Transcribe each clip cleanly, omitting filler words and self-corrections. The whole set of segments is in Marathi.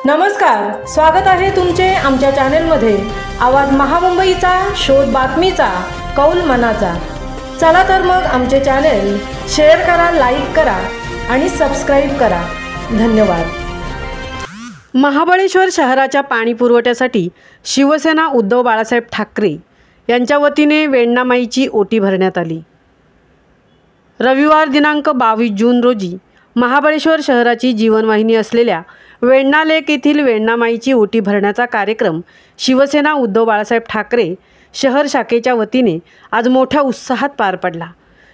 नमस्कार, स्वागत आहे तुमचे आमच्या चॅनलमध्ये। आवाज महामुंबईचा, शोध बातमीचा, कौल मनाचा। चला तर मग आमचे चॅनल शेअर करा, लाईक करा आणि सबस्क्राइब करा। धन्यवाद। महाबळेश्वर शहराच्या पाणी पुरवठ्यासाठी शिवसेना उद्धव बाळासाहेब ठाकरे यांच्या वतीने वेण्णामाईची ओटी भरण्यात आली। रविवार दिनांक 22 जून रोजी महाबळेश्वर शहराची जीवनवाहिनी असलेल्या वेण्णा लेक येथील वेण्णामाईची ओटी भरण्याचा कार्यक्रम शिवसेना उद्धव बाळासाहेब ठाकरे शहर शाखेच्या वतीने आज मोठ्या उत्साहात पार पडला।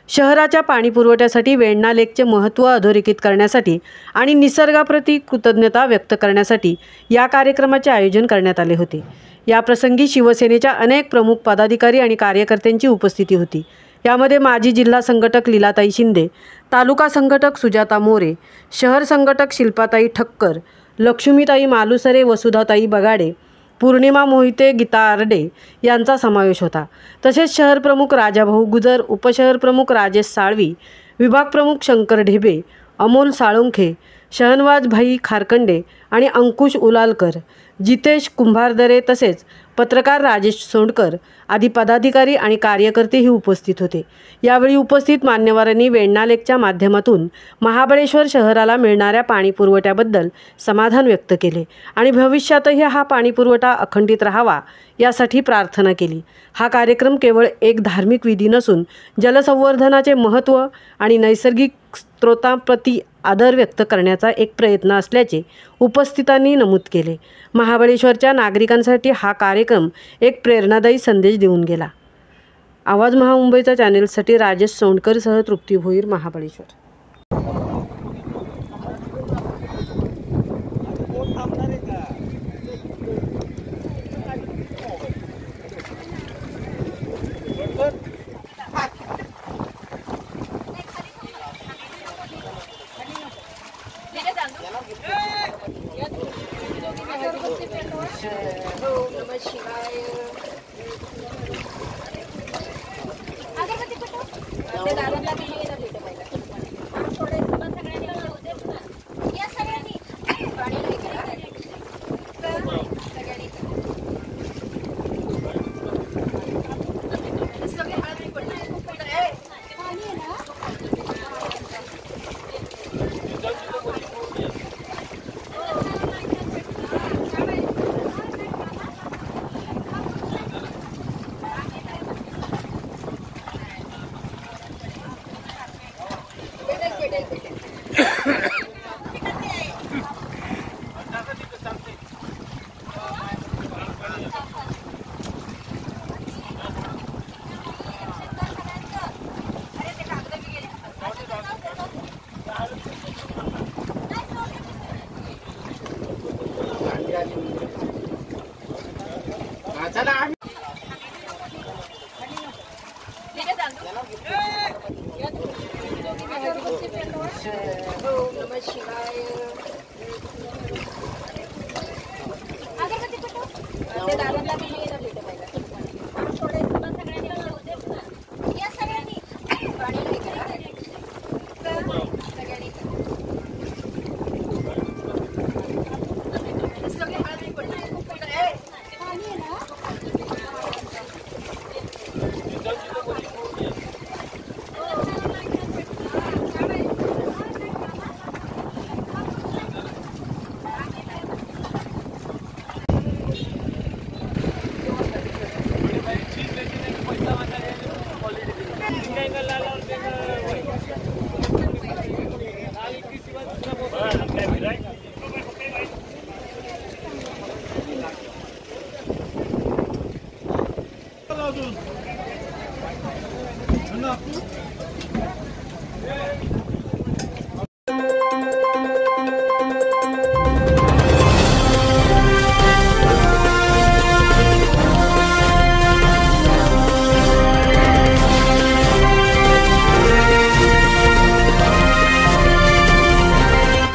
शहराच्या पाणी पुरवठ्यासाठी वेण्णा लेकचे महत्त्व अधोरेखित करण्यासाठी आणि निसर्गाप्रती कृतज्ञता व्यक्त करण्यासाठी या कार्यक्रमाचे आयोजन करण्यात आले होते। या प्रसंगी शिवसेनेच्या अनेक प्रमुख पदाधिकारी आणि कार्यकर्त्यांची उपस्थिती होती। यामध्ये माजी जिल्हा संघटक लीलाताई शिंदे, तालुका संघटक सुजाता मोरे, शहर संघटक शिल्पाताई ठक्कर, लक्ष्मीताई मालुसरे, वसुधाताई बगाडे, पूर्णिमा मोहिते, गीता आरडे यांचा समावेश होता। तसेच शहर प्रमुख राजाभाऊ गुजर, उपशहर प्रमुख राजेश साळवी, विभाग प्रमुख शंकर ढेबे, अमोल साळुंखे, शहनवाज भाई खारकंडे आणि अंकुश उलालकर, जितेश कुंभारदरे तसेच पत्रकार राजेश सोंडकर आदी पदाधिकारी आणि कार्यकर्तेही उपस्थित होते। यावेळी उपस्थित मान्यवरांनी वेण्णा लेकच्या माध्यमातून महाबळेश्वर शहराला मिळणाऱ्या पाणी पुरवठ्याबद्दल समाधान व्यक्त केले आणि भविष्यातही हा पाणी पुरवठा अखंडित राहावा यासाठी प्रार्थना केली। हा कार्यक्रम केवळ एक धार्मिक विधी नसून जलसंवर्धनाचे महत्त्व आणि नैसर्गिक स्रोतांप्रती आदर व्यक्त करण्याचा एक प्रयत्न असल्याचे उपस्थितांनी नमूद केले। महाबळेश्वरच्या नागरिकांसाठी हा कार्यक्रम एक प्रेरणादायी संदेश देऊन गेला। आवाज महामुंबईचा चॅनेलसाठी राजेश सोंडकरसह तृप्ती भोईर, महाबळेश्वर। ओम नमः शिवाय।